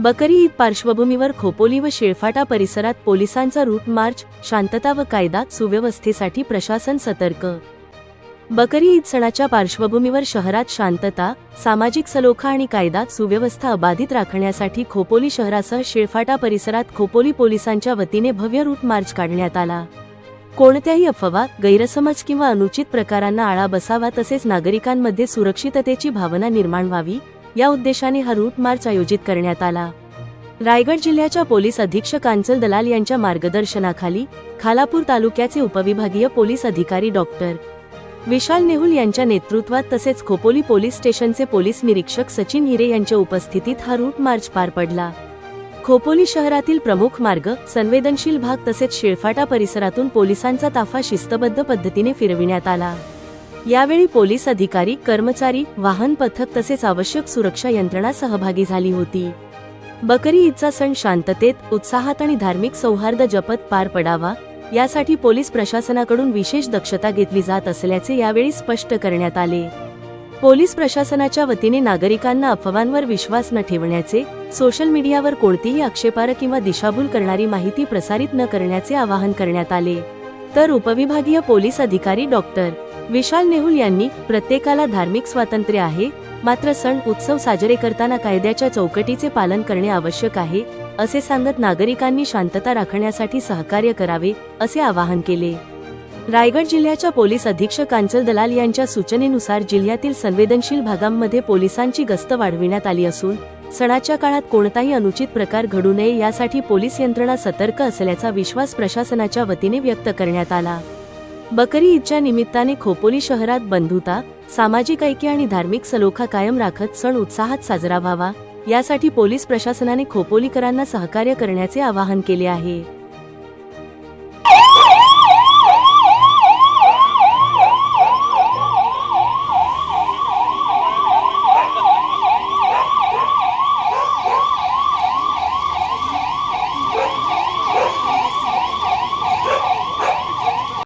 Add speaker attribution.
Speaker 1: बकरी ईद पार्श्वभूमीवर खोपोली व शिळफाटा परिसरात पोलिसांचा रूट मार्च, शांतता व कायदा सुव्यवस्थेसाठी प्रशासन सतर्क। बकरी ईद सणाच्या पार्श्वभूमीवर शहरात शांतता, सामाजिक सलोखा आणि कायदा सुव्यवस्था अबाधित राखण्यासाठी खोपोली शहरासह शिळफाटा परिसरात खोपोली पोलिसांच्या वतीने भव्य रूट मार्च काढण्यात आला। कोणत्याही अफवा, गैरसमज किंवा अनुचित प्रकारांना आळा बसावा तसेच नागरिकांमध्ये सुरक्षिततेची भावना निर्माण व्हावी या उद्देशाने हा रूट मार्च आयोजित करण्यात आला। रायगड जिल्ह्याच्या पोलीस अधीक्षक कांचन दलाल यांच्या मार्गदर्शनाखाली खालापूर तालुक्याचे उपविभागीय पोलीस अधिकारी डॉक्टर विशाल नेहुल यांच्या नेतृत्वात तसेच खोपोली पोलीस स्टेशनचे पोलीस निरीक्षक सचिन हिरे यांच्या उपस्थितीत हा रूट मार्च पार पडला। खोपोली शहरातील प्रमुख मार्ग, संवेदनशील भाग तसेच शिळफाटा परिसरातून पोलिसांचा ताफा शिस्तबद्ध पद्धतीने फिरविण्यात आला। यावेळी पोलीस अधिकारी, कर्मचारी, वाहन पथक तसेच आवश्यक सुरक्षा यंत्रणा सहभागी झाली होती। बकरी ईदचा सण शांततेत, उत्साहात आणि धार्मिक सौहार्द जपत पार पडावा यासाठी पोलीस प्रशासनाकडून विशेष दक्षता घेतली जात असल्याचे यावेळी स्पष्ट करण्यात आले। पोलीस प्रशासनाच्या वतीने नागरिकांना अफवांवर विश्वास न ठेवण्याचे, सोशल मीडियावर कोणतीही आक्षेपार्ह किंवा दिशाभूल करणारी माहिती प्रसारित न करण्याचे आवाहन करण्यात आले। तर उपविभागीय पोलीस अधिकारी डॉक्टर विशाल नेहुल यांनी प्रत्येकाला धार्मिक स्वातंत्र्य आहे, मात्र सण उत्सव साजरे करताना कायद्याच्या चौकटीचे पालन करणे आवश्यक आहे असे सांगत नागरिकांनी शांतता राखण्यासाठी सहकार्य करावे असे आवाहन केले। रायगड जिल्ह्याच्या पोलीस अधीक्षक कांचन दलाल यांच्या सूचनेनुसार जिल्ह्यातील संवेदनशील भागांमध्ये पोलिसांची गस्त वाढविण्यात आली असून सणाच्या काळात कोणताही अनुचित प्रकार घडू नये यासाठी पोलीस यंत्रणा सतर्क असल्याचा विश्वास प्रशासनाच्या वतीने व्यक्त करण्यात आला। बकरी ईदच्या निमित्ताने खोपोली शहरात बंधुता, सामाजिक ऐक्य आणि धार्मिक सलोखा कायम राखत सण उत्साहात साजरा व्हावा यासाठी पोलीस प्रशासनाने खोपोलीकरांना सहकार्य करण्याचे आवाहन केले आहे।